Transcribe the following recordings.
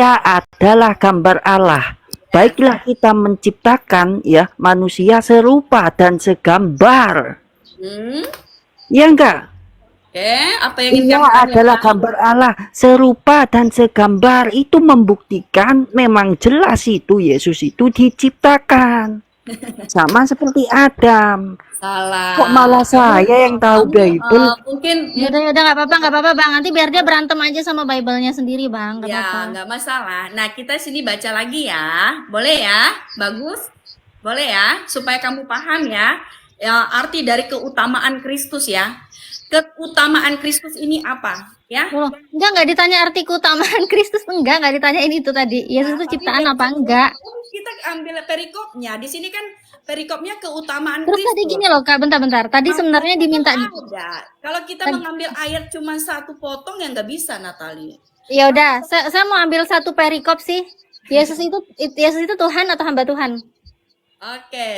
adalah gambar Allah. Baiklah kita menciptakan ya manusia serupa dan segambar. Ya enggak? Oke, apa yang ingin Ia kamu adalah tanyakan? gambar Allah, serupa dan segambar. Itu membuktikan memang jelas itu Yesus itu diciptakan. Sama seperti Adam. Kok Salah. malah saya yang tahu Bible? Mungkin Yaudah nggak apa-apa bang. Nanti biar dia berantem aja sama Bible-nya sendiri bang, nggak ya, apa-apa. nggak masalah. Nah, kita sini baca lagi ya. Boleh ya? Bagus? Boleh ya? Supaya kamu paham ya. Ya, arti dari keutamaan Kristus ya. Keutamaan Kristus ini apa? Ya. Loh, nggak ditanya arti keutamaan Kristus, nggak ditanyain itu tadi. Yesus itu ciptaan apa enggak? Kita ambil perikopnya. Di sini kan perikopnya keutamaan Terus Kristus. tadi gini loh kak, bentar. Tadi sebenarnya diminta. Ada. Kalau kita mengambil ayat cuma satu potong ya nggak bisa, Natali. Ya udah, saya mau ambil satu perikop sih. Yesus itu Tuhan atau hamba Tuhan? Oke.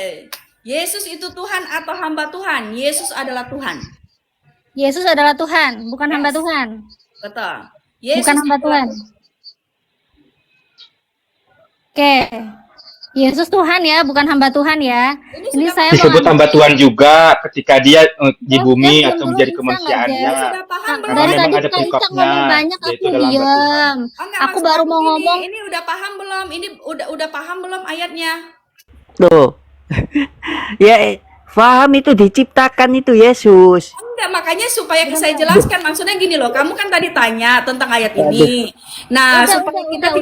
Yesus itu Tuhan atau hamba Tuhan? Yesus adalah Tuhan. Yesus adalah Tuhan, bukan hamba Tuhan. Betul. Yesus Bukan hamba Tuhan. Oke. Yesus Tuhan ya, bukan hamba Tuhan ya. Ini saya disebut hamba Tuhan juga ketika dia di bumi Ya, atau dulu menjadi bisa kemanusiaannya. nggak, sudah paham belum? Karena Dari memang tadi ada Kak Ica perikopnya, ngomong banyak, yaitu aku adalah hamba diem. Tuhan. Enggak, Aku maksud baru mau gini, ngomong. Ini udah paham belum? Ini udah paham belum ayatnya? Tuh. Ya, paham itu diciptakan itu Yesus. Enggak, makanya supaya saya jelaskan. Maksudnya gini loh, kamu kan tadi tanya tentang ayat ini. Nah, supaya kita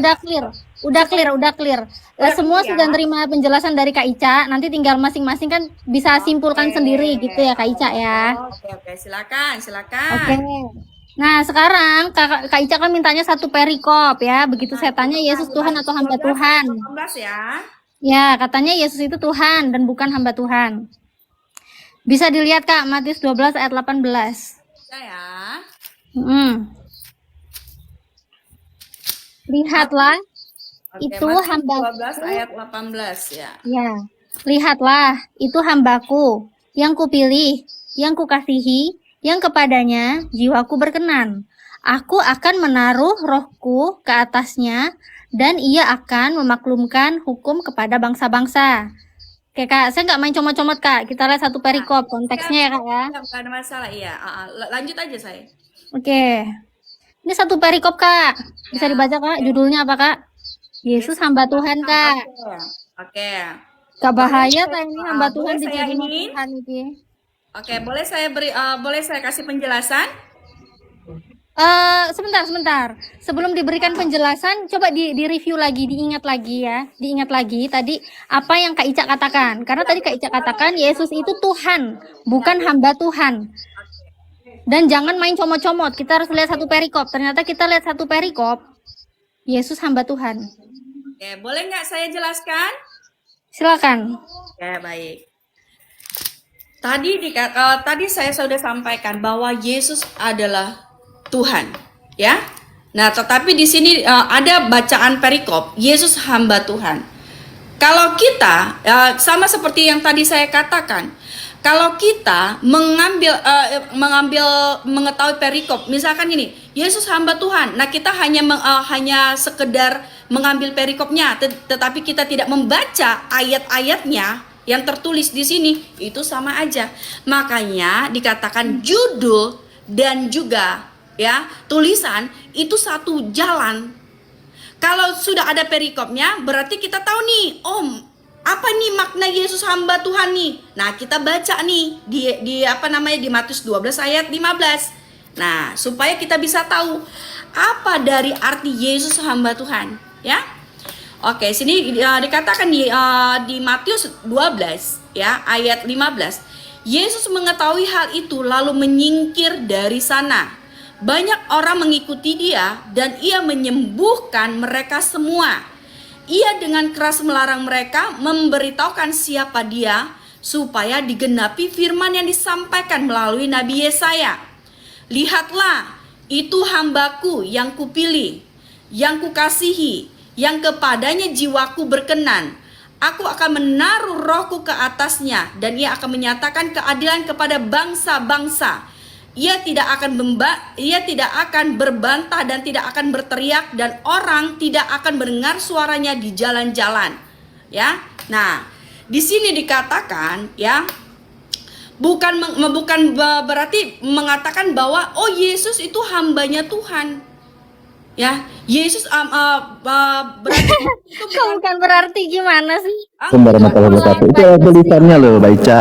Udah clear. Semua clear, sudah ya. terima penjelasan dari Kak Ica. Nanti tinggal masing-masing kan bisa simpulkan sendiri gitu ya Kak Ica ya. Oke, silakan. Oke. Nah sekarang Kak Ica kan mintanya satu perikop ya. Begitu saya tanya Yesus Tuhan atau hamba Tuhan. 18 ya. Ya katanya Yesus itu Tuhan dan bukan hamba Tuhan. Bisa dilihat Kak, Matius 12 ayat 18. Ya. Lihatlah, Oke, itu Matius hamba 12 ayat 18 ya. ya. Lihatlah, itu hambaku yang kupilih, yang kukasihi, yang kepadanya jiwaku berkenan. Aku akan menaruh rohku ke atasnya, dan ia akan memaklumkan hukum kepada bangsa-bangsa. Oke Kak, saya nggak main comot-comot Kak. Kita lihat satu perikop konteksnya ya Kak ya. Enggak ada masalah, iya. Lanjut aja saya. Oke. Ini satu perikop Kak. Bisa dibaca Kak? Judulnya apa Kak? Yesus hamba Tuhan Kak. Oke. Gak bahaya Kak ini hamba Boleh Tuhan saya dijadiin ini? Tuhan ini. Oke, boleh saya kasih penjelasan? Sebentar. Sebelum diberikan penjelasan, coba di-review lagi, diingat lagi tadi apa yang Kak Ica katakan. Karena tadi Kak Ica katakan Yesus itu Tuhan, bukan hamba Tuhan. Dan jangan main comot-comot. Kita harus lihat satu perikop. Ternyata kita lihat satu perikop, Yesus hamba Tuhan. Oke, boleh nggak saya jelaskan? Silakan. Oke, baik. Tadi saya sudah sampaikan bahwa Yesus adalah Tuhan, ya. Nah, tetapi di sini ada bacaan perikop Yesus hamba Tuhan. Kalau kita sama seperti yang tadi saya katakan, kalau kita mengetahui perikop, misalkan ini Yesus hamba Tuhan. Nah, kita hanya sekedar mengambil perikopnya, tetapi kita tidak membaca ayat-ayatnya yang tertulis di sini, itu sama aja. Makanya dikatakan judul dan juga ya tulisan itu satu jalan. Kalau sudah ada perikopnya, berarti kita tahu nih, apa nih makna Yesus hamba Tuhan nih? Nah, kita baca nih di Matius 12 ayat 15. Nah, supaya kita bisa tahu apa dari arti Yesus hamba Tuhan, ya. Oke, sini dikatakan di Matius 12 ya ayat 15. Yesus mengetahui hal itu lalu menyingkir dari sana. Banyak orang mengikuti dia dan ia menyembuhkan mereka semua. Ia dengan keras melarang mereka memberitahukan siapa dia supaya digenapi firman yang disampaikan melalui Nabi Yesaya. Lihatlah, itu hambaku yang kupilih, yang kukasihi, yang kepadanya jiwaku berkenan. Aku akan menaruh rohku ke atasnya dan ia akan menyatakan keadilan kepada bangsa-bangsa. ia tidak akan berbantah dan tidak akan berteriak, dan orang tidak akan mendengar suaranya di jalan-jalan. Ya. Nah, di sini dikatakan ya, bukan berarti mengatakan bahwa oh Yesus itu hambanya Tuhan. Ya, Yesus berarti itu Bukan berarti gimana sih? Warahmatullahi wabarakatuh. Itu tulisannya loh, Baica.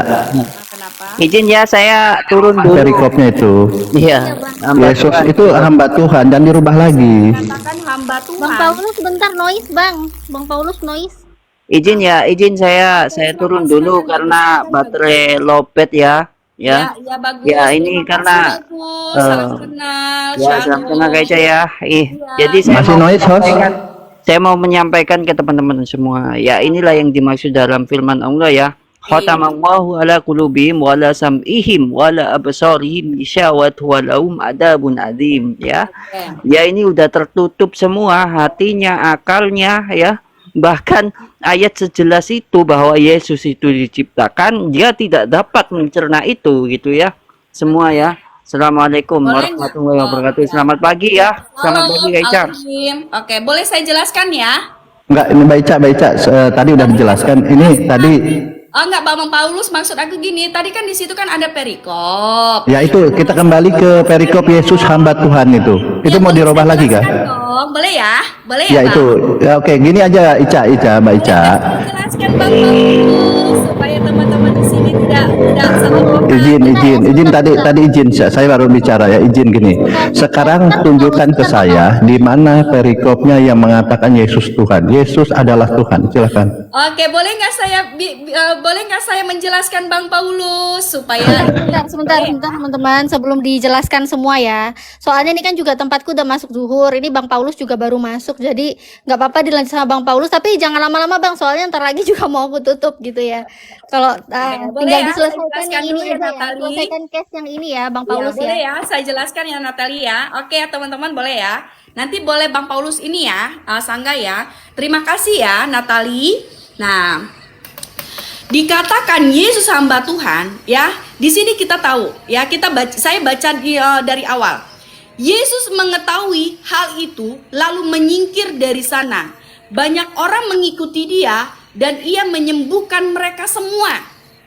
Kenapa? Izin ya saya turun dulu. Perikopnya itu. Iya. hamba Yesus Tuhan. itu hamba Tuhan dan dirubah lagi. Katakan hamba Bang Tuhan. Paulus bentar noise bang. Bang Paulus noise. Izin saya turun dulu karena baterai lowbat ya. Ya. Ya, bagus. Ya, ini Terima karena, kasih, bagus. Salam kenal. Ya, salam kenal Kak Ica ya. Jadi Masih noise, host? saya mau menyampaikan ke teman-teman semua. Ya, inilah yang dimaksud dalam firman Allah ya. Khatamallahu ala qulubihim wa ala sam'ihim wa ala absarihim isyawat wa lahum adabun adzim ya. Ya, ini udah tertutup semua hatinya, akalnya ya. Bahkan ayat sejelas itu bahwa Yesus itu diciptakan, dia tidak dapat mencerna itu gitu ya. Semua ya. Assalamualaikum warahmatullahi wabarakatuh. Selamat pagi ya. Selamat pagi Kak Ica. Oke, boleh saya jelaskan ya? Enggak, ini Baica tadi udah dijelaskan. Ini tadi Oh enggak, Bang Paulus, maksud aku gini, tadi kan di situ kan ada perikop. ya itu kita kembali ke perikop Yesus hamba Tuhan itu. Itu mau dirubah lagi kah? Dong. Boleh ya? Boleh Ya ya, Bang? itu. Ya oke, gini aja Ica, Baica. Jelaskan Bang Paulus supaya teman-teman di sini tidak salah paham. Izin tadi izin saya baru bicara ya, izin gini. Sekarang tunjukkan ke saya di mana perikopnya yang mengatakan Yesus Tuhan. Yesus adalah Tuhan. Silakan. Oke, boleh nggak saya menjelaskan Bang Paulus supaya Sebentar teman-teman, sebelum dijelaskan semua ya. Soalnya ini kan juga tempatku udah masuk zuhur. Ini Bang Paulus juga baru masuk, jadi nggak apa-apa dilanjut sama Bang Paulus. Tapi jangan lama-lama Bang, soalnya ntar lagi juga mau aku tutup gitu ya. Kalau boleh tinggal ya, diselesaikan saya yang jelaskan ini dulu ya, aja ya. Natali. Selesaikan case yang ini ya Bang Ya, Paulus boleh ya. ya, saya jelaskan ya Natali ya. Oke ya teman-teman, boleh ya. Nanti boleh Bang Paulus ini ya, Sangga ya. Terima kasih ya Natali. Nah, dikatakan Yesus hamba Tuhan ya. Di sini kita tahu ya, saya baca dari awal. Yesus mengetahui hal itu lalu menyingkir dari sana. Banyak orang mengikuti dia dan ia menyembuhkan mereka semua.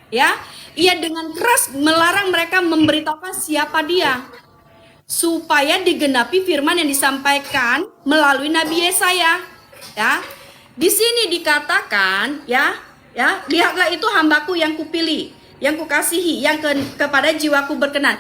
Ya, ia dengan keras melarang mereka memberitahukan siapa dia, supaya digenapi firman yang disampaikan melalui Nabi Yesaya. Ya, di sini dikatakan ya, lihatlah itu hambaku yang kupilih, yang kukasihi, yang kepada jiwaku berkenan.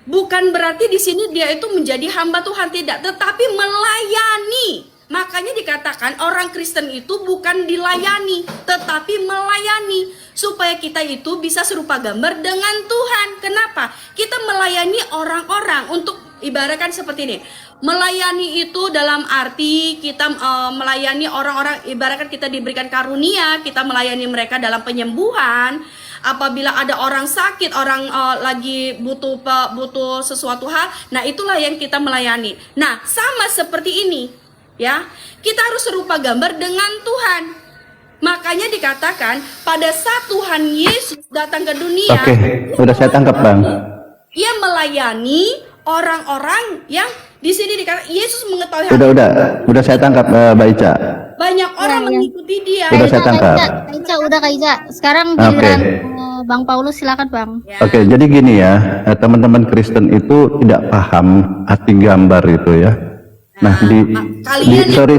Bukan berarti di sini dia itu menjadi hamba Tuhan, tidak, tetapi melayani. Makanya dikatakan orang Kristen itu bukan dilayani, tetapi melayani, supaya kita itu bisa serupa gambar dengan Tuhan. Kenapa? Kita melayani orang-orang untuk ibaratkan seperti ini. Melayani itu dalam arti kita melayani orang-orang, ibaratkan kita diberikan karunia, kita melayani mereka dalam penyembuhan. Apabila ada orang sakit, orang lagi butuh sesuatu hal, nah itulah yang kita melayani. Nah, sama seperti ini, ya, kita harus serupa gambar dengan Tuhan. Makanya dikatakan pada saat Tuhan Yesus datang ke dunia, Oke, udah saya tangkap Bang. ia melayani orang-orang yang di sini dikatakan Yesus mengetahui Udah saya tangkap Baica. banyak orang Ya. mengikuti dia. Udah saya tangkap. Kaica, udah Kaica. Sekarang Oke. giliran Bang Paulus, silakan Bang. Ya. Oke, jadi gini ya, teman-teman Kristen itu tidak paham arti gambar itu ya. Nah, sorry,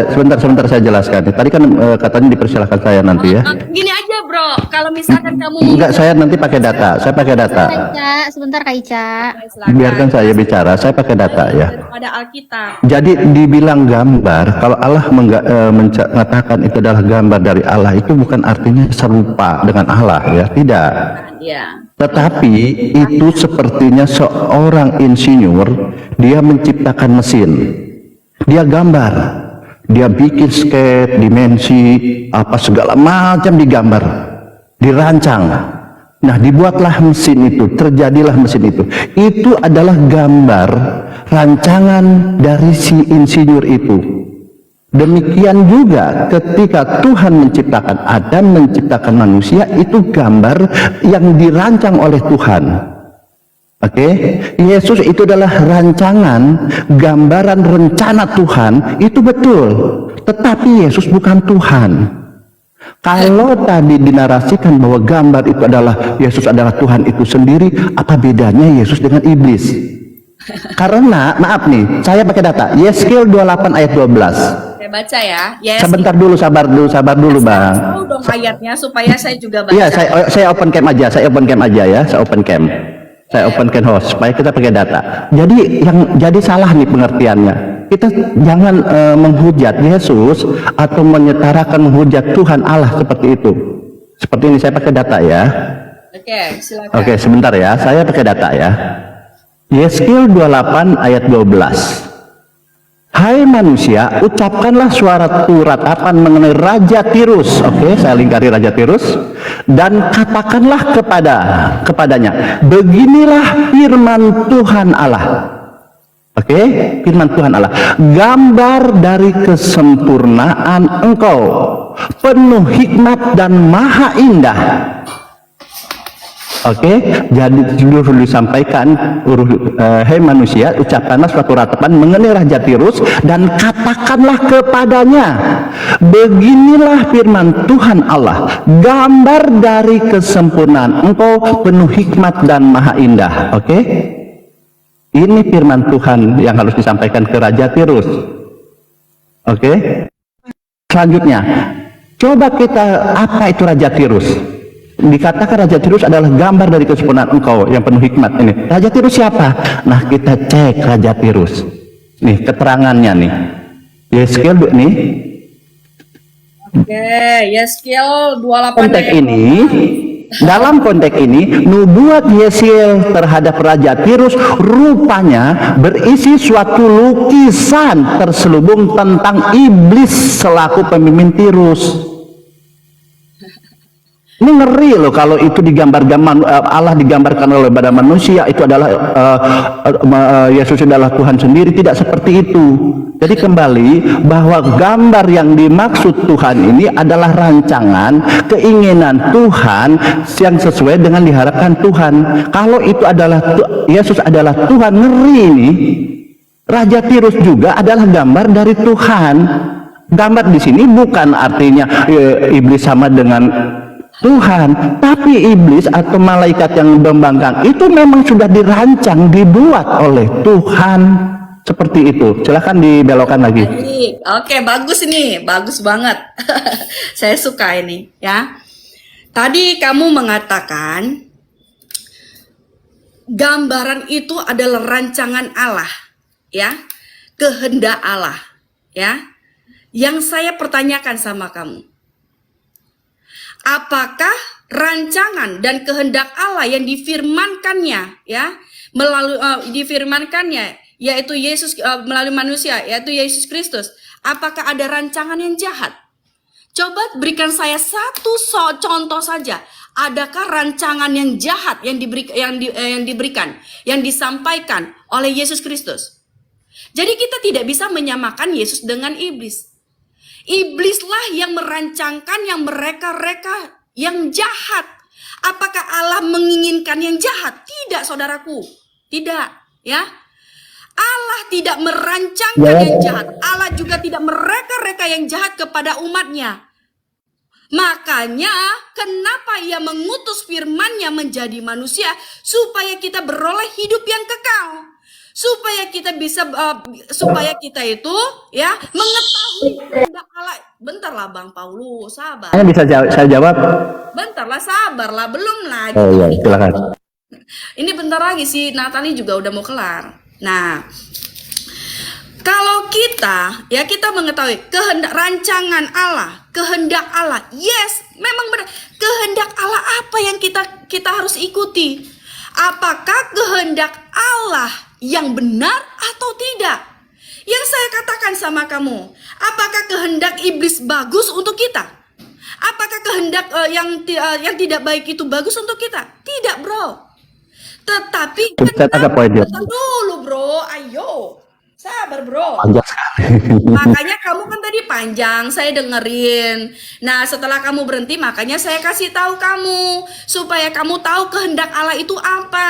sebentar saya jelaskan. Tadi kan katanya dipersilahkan saya nanti ya. Gini aja bro, kalau misalkan kamu Enggak, saya nanti pakai data. Saya pakai data. Kaica, sebentar Kaica. Biarkan saya bicara. Saya pakai data ya. Pada Alkitab. Jadi dibilang gambar, kalau Allah mengatakan itu adalah gambar dari Allah, itu bukan artinya serupa dengan Allah ya, tidak. Ya. Tetapi itu sepertinya seorang insinyur, dia menciptakan mesin, dia gambar, dia bikin skate, dimensi, apa segala macam digambar, dirancang. Nah, dibuatlah mesin itu, terjadilah mesin itu. Itu adalah gambar rancangan dari si insinyur itu. Demikian juga ketika Tuhan menciptakan Adam, menciptakan manusia, itu gambar yang dirancang oleh Tuhan. Oke, Yesus itu adalah rancangan, gambaran rencana Tuhan, itu betul. Tetapi Yesus bukan Tuhan. Kalau tadi dinarasikan bahwa gambar itu adalah Yesus adalah Tuhan itu sendiri, apa bedanya Yesus dengan iblis? Karena, maaf nih, saya pakai data, Yeskiel 28 ayat 12. Saya baca ya. Yes. Sebentar dulu, sabar dulu, Bang. Tahu dong ayatnya supaya saya juga baca. Iya, saya open cam aja, saya open cam host supaya kita pakai data. Jadi salah nih pengertiannya. Kita jangan menghujat Yesus atau menghujat Tuhan Allah seperti itu. Seperti ini, saya pakai data ya. Oke, silakan. Oke, sebentar ya, saya pakai data ya. Yeskiel 28 ayat 12. Hai manusia, ucapkanlah suatu ratapan mengenai Raja Tirus. Oke, saya lingkari Raja Tirus. Dan katakanlah kepadanya, beginilah firman Tuhan Allah. Oke, firman Tuhan Allah. Gambar dari kesempurnaan engkau, penuh hikmat dan maha indah. Oke, jadi dulu disampaikan, hei manusia, ucapkanlah suatu ratapan mengenai Raja Tirus dan katakanlah kepadanya, beginilah firman Tuhan Allah, gambar dari kesempurnaan engkau, penuh hikmat dan maha indah. Oke, ini firman Tuhan yang harus disampaikan ke Raja Tirus. Oke, selanjutnya, coba kita, apa itu Raja Tirus? Dikatakan Raja Tirus adalah gambar dari kesempurnaan engkau yang penuh hikmat. Ini Raja Tirus siapa? Nah, kita cek Raja Tirus. Nih keterangannya nih. Yeskiel nih. Oke, Yeskiel 28 Konteks ini, dalam konteks ini, nubuat Yeskiel terhadap Raja Tirus rupanya berisi suatu lukisan terselubung tentang iblis selaku pemimpin Tirus. Ini ngeri loh kalau itu digambarkan, Allah digambarkan oleh pada manusia itu adalah Yesus adalah Tuhan sendiri. Tidak seperti itu. Jadi kembali bahwa gambar yang dimaksud Tuhan ini adalah rancangan keinginan Tuhan yang sesuai dengan diharapkan Tuhan. Kalau itu adalah Yesus adalah Tuhan, ngeri ini. Raja Tirus juga adalah gambar dari Tuhan. Gambar di sini bukan artinya iblis sama dengan Tuhan, tapi iblis atau malaikat yang membangkang itu memang sudah dirancang, dibuat oleh Tuhan seperti itu. Silahkan dibelokkan lagi. Oke, bagus ini, bagus banget. Saya suka ini, ya. Tadi kamu mengatakan gambaran itu adalah rancangan Allah, ya, kehendak Allah, ya. Yang saya pertanyakan sama kamu, apakah rancangan dan kehendak Allah yang difirmankannya, ya, melalui difirmankannya, yaitu Yesus melalui manusia, yaitu Yesus Kristus, apakah ada rancangan yang jahat? Coba berikan saya satu contoh saja. Adakah rancangan yang jahat yang diberikan, yang disampaikan oleh Yesus Kristus? Jadi kita tidak bisa menyamakan Yesus dengan iblis. Iblislah yang merancangkan yang mereka-reka yang jahat. Apakah Allah menginginkan yang jahat? Tidak, saudaraku. Tidak, ya. Allah tidak merancangkan yang jahat. Allah juga tidak mereka-reka yang jahat kepada umatnya. Makanya kenapa ia mengutus firman-Nya menjadi manusia supaya kita beroleh hidup yang kekal. Supaya kita bisa supaya kita itu ya mengetahui kehendak Allah. Bentarlah Bang Paulus, sabar. Bisa saya jawab? Bentarlah, sabarlah, belum lagi. Oh iya, silakan. Ini bentar lagi si Natali juga udah mau kelar. Nah, kalau kita mengetahui kehendak rancangan Allah, kehendak Allah, yes, memang benar. Kehendak Allah apa yang kita harus ikuti? Apakah kehendak Allah yang benar atau tidak? Yang saya katakan sama kamu, apakah kehendak iblis bagus untuk kita? Apakah kehendak yang tidak baik itu bagus untuk kita? Tidak, bro. Tetapi dulu, bro. Ayo, sabar, bro. Panjang sekali. Makanya kamu kan tadi panjang, saya dengerin. Nah, setelah kamu berhenti, makanya saya kasih tahu kamu supaya kamu tahu kehendak Allah itu apa.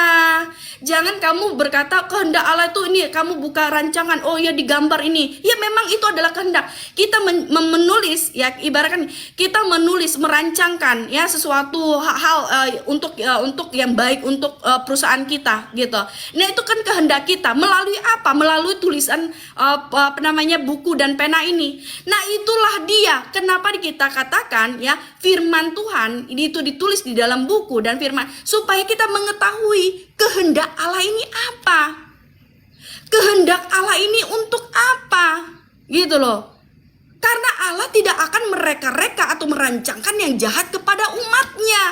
Jangan kamu berkata kehendak Allah itu ini, kamu buka rancangan, oh ya digambar ini. Ya memang itu adalah kehendak. Kita menulis ya, ibaratkan kita menulis, merancangkan ya sesuatu hal untuk yang baik untuk perusahaan kita gitu. Nah, itu kan kehendak kita melalui apa? Melalui tulisan buku dan pena ini. Nah, itulah dia kenapa kita katakan ya firman Tuhan itu ditulis di dalam buku dan firman supaya kita mengetahui kehendak Allah ini apa? Kehendak Allah ini untuk apa? Gitu loh. Karena Allah tidak akan mereka-reka atau merancangkan yang jahat kepada umatnya.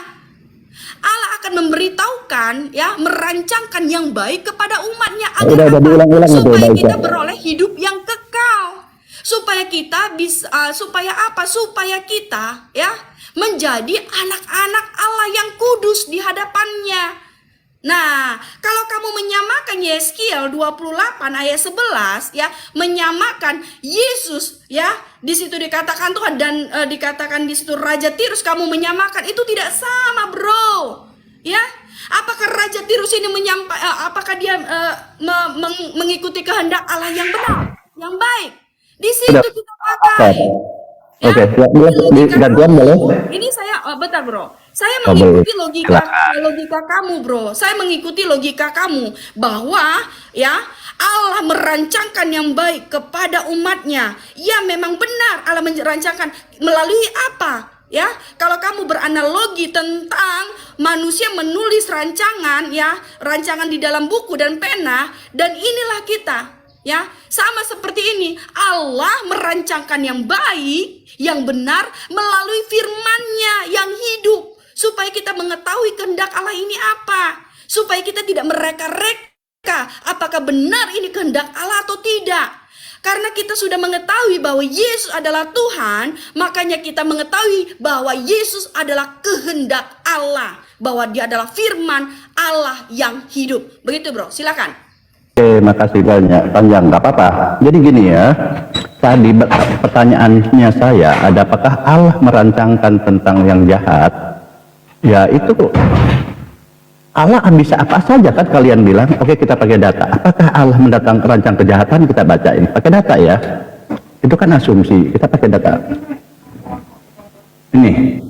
Allah akan memberitahukan ya, merancangkan yang baik kepada umatnya agar supaya kita beroleh hidup yang kekal. Supaya kita bisa supaya apa? Supaya kita ya menjadi anak-anak Allah yang kudus di hadapannya. Nah, kalau kamu menyamakan Yeskiel 28 ayat 11 ya, menyamakan Yesus ya, di situ dikatakan Tuhan dan dikatakan di situ Raja Tirus, kamu menyamakan itu tidak sama, Bro. Ya. Apakah Raja Tirus ini apakah dia mengikuti kehendak Allah yang benar, yang baik? Di situ kita pakai. Ya, Oke, gantian boleh? Ini saya bentar, Bro. Saya mengikuti logika kamu, Bro. Saya mengikuti logika kamu bahwa ya Allah merancangkan yang baik kepada umatnya. Ya, memang benar Allah merancangkan melalui apa? Ya, kalau kamu beranalogi tentang manusia menulis rancangan ya, rancangan di dalam buku dan pena, dan inilah kita. Ya, sama seperti ini. Allah merancangkan yang baik, yang benar melalui firman-Nya yang hidup supaya kita mengetahui kehendak Allah ini apa. Supaya kita tidak mereka-reka apakah benar ini kehendak Allah atau tidak. Karena kita sudah mengetahui bahwa Yesus adalah Tuhan, makanya kita mengetahui bahwa Yesus adalah kehendak Allah, bahwa Dia adalah firman Allah yang hidup. Begitu, Bro. Silakan. Oke, makasih banyak. Panjang, nggak apa-apa. Jadi gini ya, tadi pertanyaannya saya, apakah Allah merancangkan tentang yang jahat? Ya itu Allah bisa apa saja kan kalian bilang, oke kita pakai data. Apakah Allah merancang kejahatan? Kita bacain. Pakai data ya. Itu kan asumsi, kita pakai data. Ini.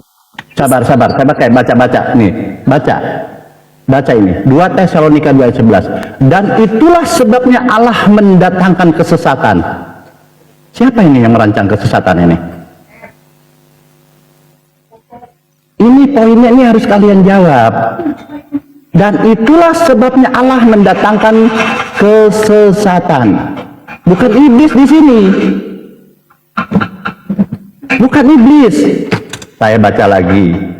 Sabar. Saya pakai baca-baca. Nih, baca ini 2 Tesalonika 2 ayat 11. Dan itulah sebabnya Allah mendatangkan kesesatan. Siapa ini yang merancang kesesatan ini? Ini poinnya, ini harus kalian jawab. Dan itulah sebabnya Allah mendatangkan kesesatan. Bukan iblis di sini. Bukan iblis. Saya baca lagi.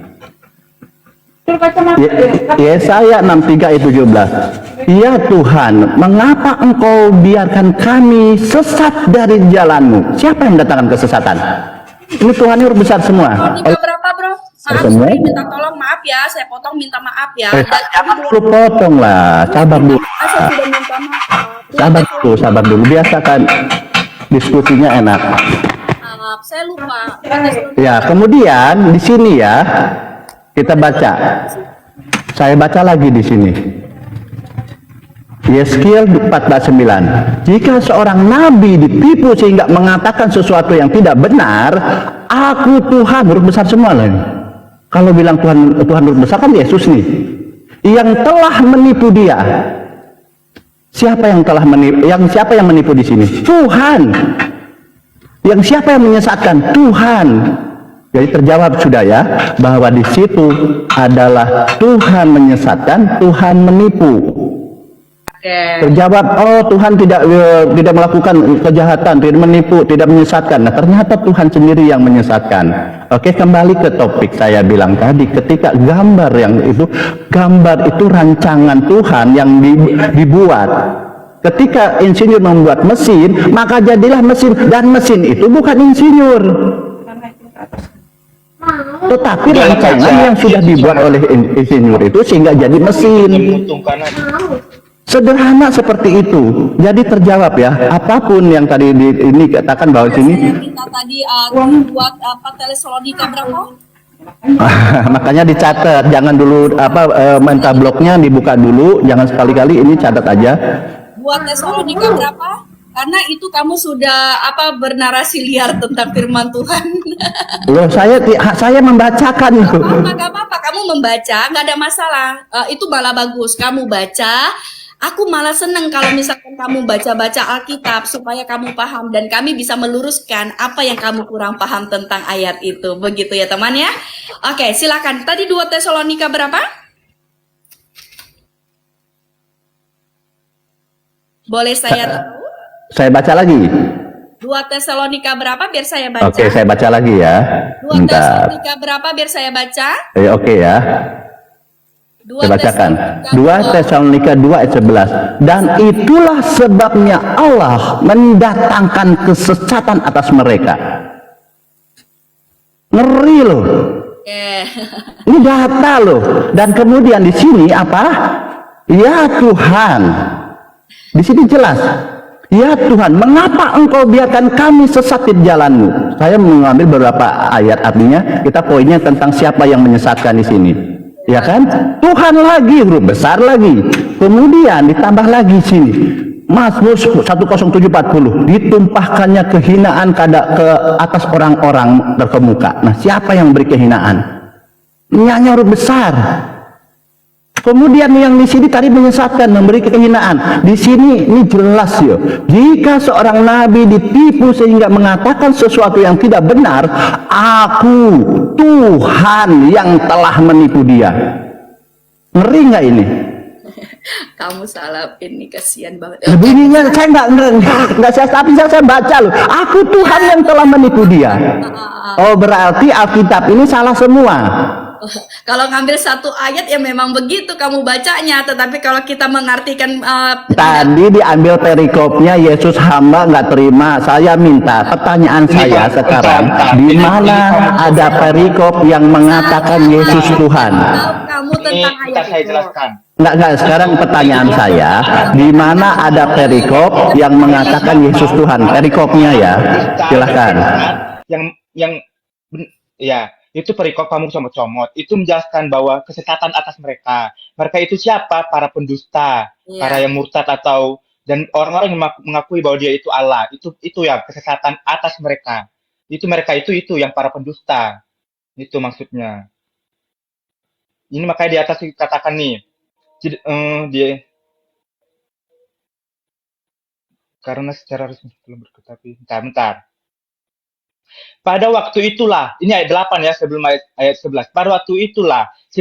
Yesaya 63 ayat 17. Ya Tuhan, mengapa engkau biarkan kami sesat dari jalanmu? Siapa yang mendatangkan kesesatan? Ini Tuhan ini besar semua. Berapa, Bro? Semua? Minta tolong, maaf ya, saya potong, minta maaf ya. Jangan dulu potong lah, sabar dulu. Saya sudah minta maaf. Sabar dulu. Biasakan diskusinya enak. Maaf, saya lupa. Ya, kemudian di sini ya. Kita baca. Saya baca lagi di sini. Yeskiel 14:9. Jika seorang nabi ditipu sehingga mengatakan sesuatu yang tidak benar, aku Tuhan, huruf besar semua lah. Kalau bilang Tuhan huruf besar kan Yesus nih. Yang telah menipu dia. Siapa yang telah menipu? Siapa yang menipu di sini? Tuhan. Yang siapa yang menyesatkan? Tuhan. Jadi terjawab sudah ya, bahwa di situ adalah Tuhan menyesatkan, Tuhan menipu. Terjawab, oh Tuhan tidak melakukan kejahatan, tidak menipu, tidak menyesatkan. Nah ternyata Tuhan sendiri yang menyesatkan. Oke, kembali ke topik saya bilang tadi, ketika gambar itu rancangan Tuhan yang dibuat. Ketika insinyur membuat mesin, maka jadilah mesin, dan mesin itu bukan insinyur. Tetapi rancangan yang sudah dibuat oleh insinyur itu sehingga jadi mesin. Sederhana seperti itu. Jadi terjawab ya, apapun yang tadi ini katakan bahwa sini. Kita tadi buat Tesalonika berapa? Makanya dicatat, jangan dulu minta blognya dibuka dulu, jangan sekali-kali, ini catat aja. 2 Tesalonika berapa? Karena itu kamu sudah bernarasi liar tentang firman Tuhan. Loh, saya membacakan itu. Gak apa-apa, kamu membaca, nggak ada masalah. Itu malah bagus, kamu baca. Aku malah seneng kalau misalkan kamu baca-baca Alkitab supaya kamu paham dan kami bisa meluruskan apa yang kamu kurang paham tentang ayat itu. Begitu ya teman ya. Oke, silakan. Tadi 2 Tesalonika berapa? Boleh saya tahu? Saya baca lagi. 2 Tesalonika berapa biar saya baca? Oke, saya baca lagi ya. 2 Tesalonika berapa biar saya baca? Oke ya. Saya bacakan. 2 Tesalonika 2 ayat 11. Dan itulah sebabnya Allah mendatangkan kesesatan atas mereka. Ngeri loh. Ini data loh. Dan kemudian di sini apa? Ya Tuhan. Di sini jelas. Ya Tuhan, mengapa engkau biarkan kami sesat di jalanmu? Saya mengambil beberapa ayat, artinya kita poinnya tentang siapa yang menyesatkan di sini. Ya kan? Tuhan lagi, huruf besar lagi. Kemudian ditambah lagi sini. Mazmur 107:40, ditumpahkannya kehinaan ke atas orang-orang terkemuka. Nah, siapa yang beri kehinaan? Ini hanya huruf besar. Kemudian yang di sini tadi menyesatkan, memberi kehinaan. Di sini ini jelas ya. Jika seorang nabi ditipu sehingga mengatakan sesuatu yang tidak benar, aku Tuhan yang telah menipu dia. Ngeri nggak ini? Kamu salah ini, kasihan banget. Bunyinya saya nggak saya, tapi saya baca loh. Aku Tuhan yang telah menipu dia. Oh, berarti Alkitab ini salah semua. Kalau ngambil satu ayat ya memang begitu kamu bacanya, tetapi kalau kita mengartikan tadi diambil perikopnya Yesus hamba nggak terima. Saya minta pertanyaan saya sekarang, di mana ada perikop yang mengatakan Yesus Tuhan? Kamu tentang ayat saya itu. jelaskan. Enggak, sekarang pertanyaan saya, di mana ada perikop yang mengatakan Yesus Tuhan? Perikopnya ya, silahkan. Ya, itu perikop kamu comot-comot. Itu menjelaskan bahwa kesesatan atas mereka. Mereka itu siapa? Para pendusta, para yang murtad dan orang-orang yang mengakui bahwa dia itu Allah. Itu ya kesesatan atas mereka. Mereka itu yang para pendusta. Itu maksudnya. Ini makanya di atas dikatakan nih. Dia karena secara resmi belum berketapi. Bentar. Pada waktu itulah, ini ayat 8 ya, sebelum ayat 11. Pada waktu itulah si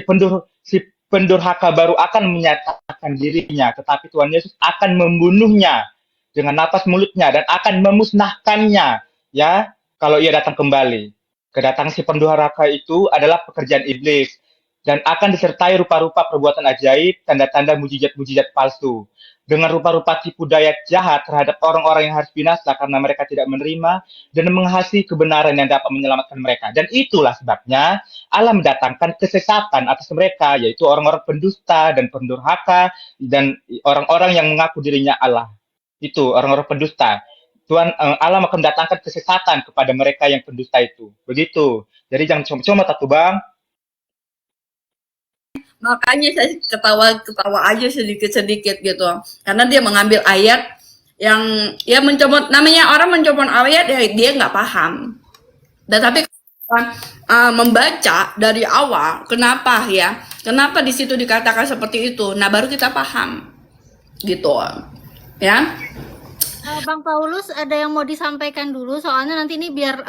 pendurhaka baru akan menyatakan dirinya, tetapi Tuhan Yesus akan membunuhnya dengan napas mulutnya dan akan memusnahkannya, ya, kalau ia datang kembali. Kedatangan si pendurhaka itu adalah pekerjaan iblis dan akan disertai rupa-rupa perbuatan ajaib, tanda-tanda mujizat-mujizat palsu. Dengan rupa-rupa tipu daya jahat terhadap orang-orang yang harus binasa karena mereka tidak menerima dan menghasih kebenaran yang dapat menyelamatkan mereka. Dan itulah sebabnya Allah mendatangkan kesesatan atas mereka, yaitu orang-orang pendusta dan pendurhaka dan orang-orang yang mengaku dirinya Allah. Itu orang-orang pendusta. Allah akan mendatangkan kesesatan kepada mereka yang pendusta itu. Begitu. Jadi jangan cuma-cuma tatu bang. Makanya saya ketawa aja sedikit-sedikit gitu. Karena dia mengambil ayat yang ya mencomot, namanya orang mencomot ayat ya dia nggak paham. Tetapi membaca dari awal, kenapa di situ dikatakan seperti itu? Nah baru kita paham, gitu, ya. Bang Paulus, ada yang mau disampaikan dulu, soalnya nanti ini biar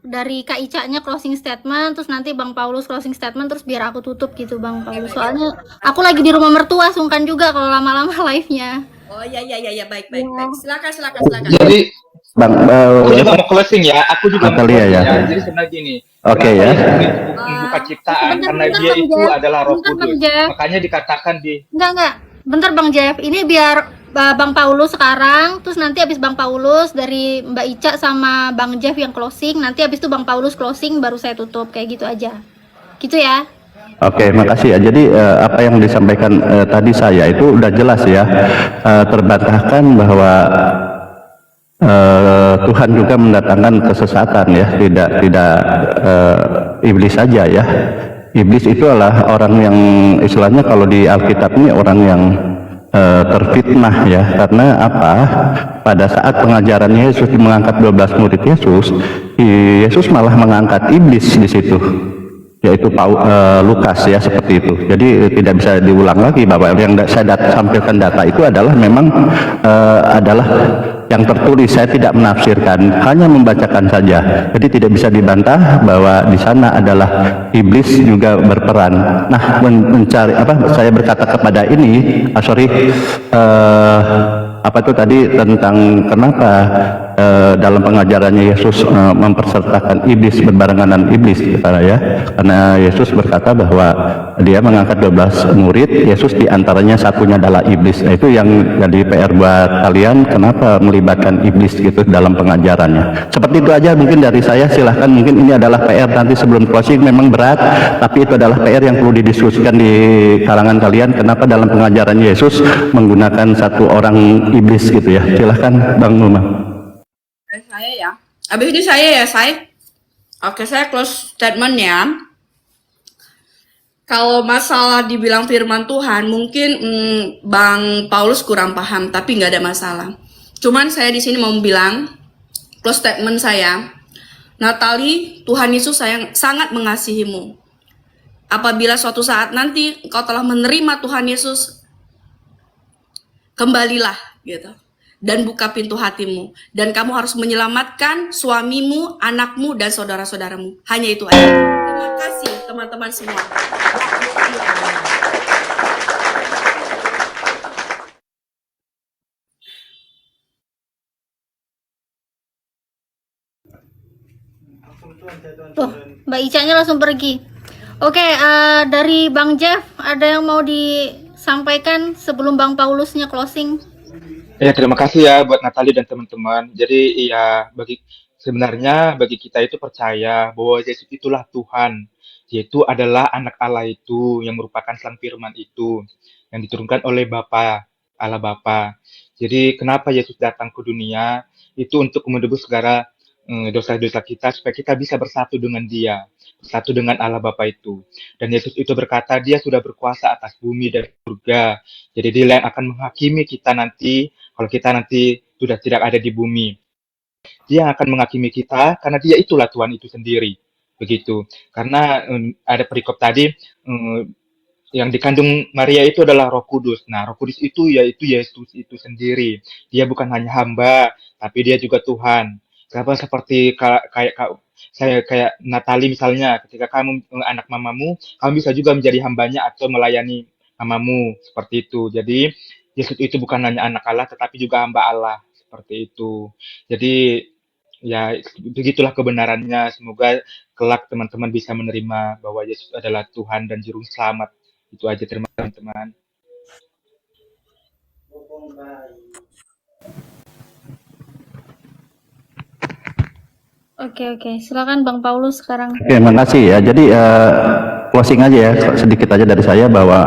dari Kak Ica-nya closing statement, terus nanti Bang Paulus closing statement, terus biar aku tutup gitu Bang Paulus. Soalnya aku lagi di rumah mertua, sungkan juga kalau lama-lama live-nya. Oh ya, baik. Silakan. Jadi Bang, aku juga mau closing ya. Aku juga mau closing ya. Jadi sebenarnya gini. Oke ya. Membuka ciptaan karena dia itu adalah Roh Kudus. Makanya dikatakan di. Enggak. Bentar Bang Jeff, ini biar Bang Paulus sekarang, terus nanti habis Bang Paulus dari Mbak Ica sama Bang Jeff yang closing, nanti habis itu Bang Paulus closing baru saya tutup, kayak gitu aja. Gitu ya. Oke, makasih ya. Jadi apa yang disampaikan tadi saya itu udah jelas ya, terbantahkan bahwa Tuhan juga mendatangkan kesesatan ya, tidak iblis saja ya. Iblis itu adalah orang yang istilahnya kalau di Alkitab ini orang yang terfitnah ya, karena apa? Pada saat pengajaran Yesus mengangkat 12 murid Yesus, Yesus malah mengangkat iblis di situ, yaitu Lukas ya, seperti itu. Jadi tidak bisa diulang lagi bahwa yang saya sampaikan data itu adalah memang adalah yang tertulis. Saya tidak menafsirkan, hanya membacakan saja. Jadi tidak bisa dibantah bahwa di sana adalah iblis juga berperan. Nah, mencari apa? Saya berkata kepada ini, apa itu tadi tentang kenapa dalam pengajarannya Yesus mempersertakan iblis, berbarengan dengan iblis ya. Karena Yesus berkata bahwa dia mengangkat 12 murid, Yesus diantaranya satunya adalah iblis. Nah, itu yang jadi PR buat kalian, kenapa melibatkan iblis gitu dalam pengajarannya. Seperti itu aja mungkin dari saya, silahkan. Mungkin ini adalah PR nanti sebelum closing, memang berat, tapi itu adalah PR yang perlu didiskusikan di kalangan kalian, kenapa dalam pengajaran Yesus menggunakan satu orang iblis gitu ya. Silahkan Bang Numa. Saya ya. Habis ini saya. Oke, saya close statement ya. Kalau masalah dibilang firman Tuhan, mungkin Bang Paulus kurang paham, tapi nggak ada masalah. Cuman saya di sini mau bilang, close statement saya, Natali, Tuhan Yesus sangat mengasihimu. Apabila suatu saat nanti engkau telah menerima Tuhan Yesus, kembalilah gitu. Dan buka pintu hatimu. Dan kamu harus menyelamatkan suamimu, anakmu, dan saudara-saudaramu. Hanya itu aja. Terima kasih teman-teman semua. Tuh, Mbak Ica-nya langsung pergi. Oke, dari Bang Jeff, ada yang mau disampaikan sebelum Bang Paulusnya closing? Ya, terima kasih ya buat Natali dan teman-teman. Jadi ya sebenarnya bagi kita itu percaya bahwa Yesus itulah Tuhan, yaitu adalah anak Allah itu yang merupakan sang firman itu yang diturunkan oleh Allah Bapa. Jadi kenapa Yesus datang ke dunia itu untuk menebus segala dosa-dosa kita supaya kita bisa bersatu dengan Dia, bersatu dengan Allah Bapa itu. Dan Yesus itu berkata dia sudah berkuasa atas bumi dan surga. Jadi dia yang akan menghakimi kita nanti kalau kita nanti sudah tidak ada di bumi. Dia akan menghakimi kita karena dia itulah Tuhan itu sendiri. Begitu. Karena ada perikop tadi yang dikandung Maria itu adalah Roh Kudus. Nah, Roh Kudus itu yaitu Yesus itu sendiri. Dia bukan hanya hamba, tapi dia juga Tuhan. Kenapa seperti kayak Natali misalnya, ketika kamu anak mamamu, kamu bisa juga menjadi hambanya atau melayani mamamu, seperti itu. Jadi Yesus itu bukan hanya anak Allah, tetapi juga hamba Allah, seperti itu. Jadi ya begitulah kebenarannya. Semoga kelak teman-teman bisa menerima bahwa Yesus adalah Tuhan dan Juru Selamat. Itu aja, terima kasih teman-teman. Oke, silakan Bang Paulus sekarang. Oke, makasih ya. Jadi closing aja ya, sedikit aja dari saya bahwa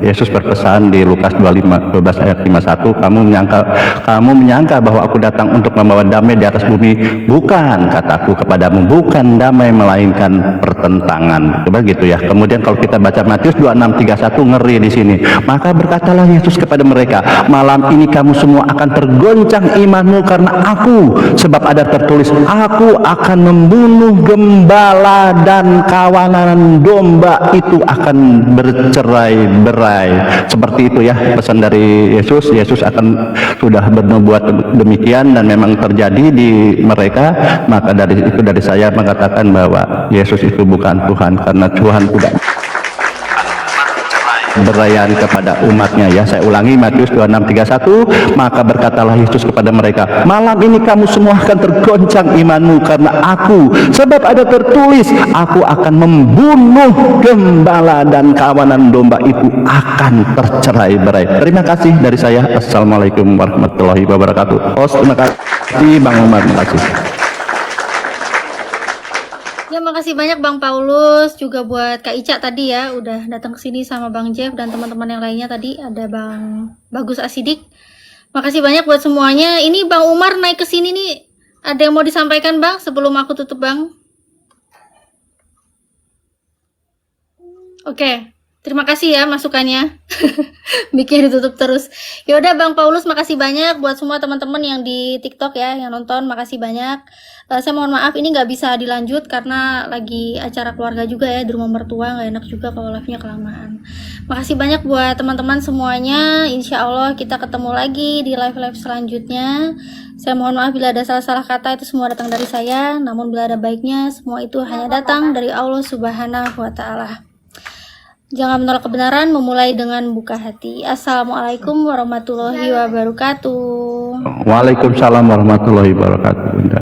Yesus berpesan di Lukas 12 ayat 51, kamu menyangka bahwa aku datang untuk membawa damai di atas bumi. Bukan, kataku kepadamu, bukan damai melainkan pertentangan. Coba gitu ya. Kemudian kalau kita baca Matius 26:31, ngeri di sini. Maka berkatalah Yesus kepada mereka, malam ini kamu semua akan tergoncang imanmu karena aku, sebab ada tertulis, aku akan membunuh gembala dan kawanan domba itu akan bercerai-berai. Seperti itu ya pesan dari Yesus. Yesus akan sudah bernubuat demikian dan memang terjadi di mereka. Maka dari itu dari saya mengatakan bahwa Yesus itu bukan Tuhan, karena Tuhan tidak berayaan kepada umatnya ya. Saya ulangi Matius 26:31, maka berkatalah Yesus kepada mereka, malam ini kamu semua akan tergoncang imanmu karena aku, sebab ada tertulis, aku akan membunuh gembala dan kawanan domba itu akan tercerai-berai. Terima kasih dari saya. Assalamualaikum warahmatullahi wabarakatuh. Terima kasih Bang Umar, terima kasih. Ya, makasih banyak Bang Paulus, juga buat Kak Ica tadi ya, udah datang ke sini sama Bang Jeff dan teman-teman yang lainnya tadi, ada Bang Bagus Asidik. Makasih banyak buat semuanya. Ini Bang Umar naik ke sini nih. Ada yang mau disampaikan Bang sebelum aku tutup Bang? Oke, terima kasih ya masukannya. Bikin ditutup terus. Ya udah Bang Paulus, makasih banyak buat semua teman-teman yang di TikTok ya, yang nonton, makasih banyak. Saya mohon maaf ini nggak bisa dilanjut karena lagi acara keluarga juga ya di rumah mertua, nggak enak juga kalau live-nya kelamaan. Makasih banyak buat teman-teman semuanya. Insya Allah kita ketemu lagi di live-live selanjutnya. Saya mohon maaf bila ada salah-salah kata, itu semua datang dari saya. Namun bila ada baiknya, semua itu hanya datang dari Allah Subhanahu wa Ta'ala. Jangan menolak kebenaran, memulai dengan buka hati. Assalamualaikum warahmatullahi wabarakatuh. Waalaikumsalam warahmatullahi wabarakatuh, Bunda.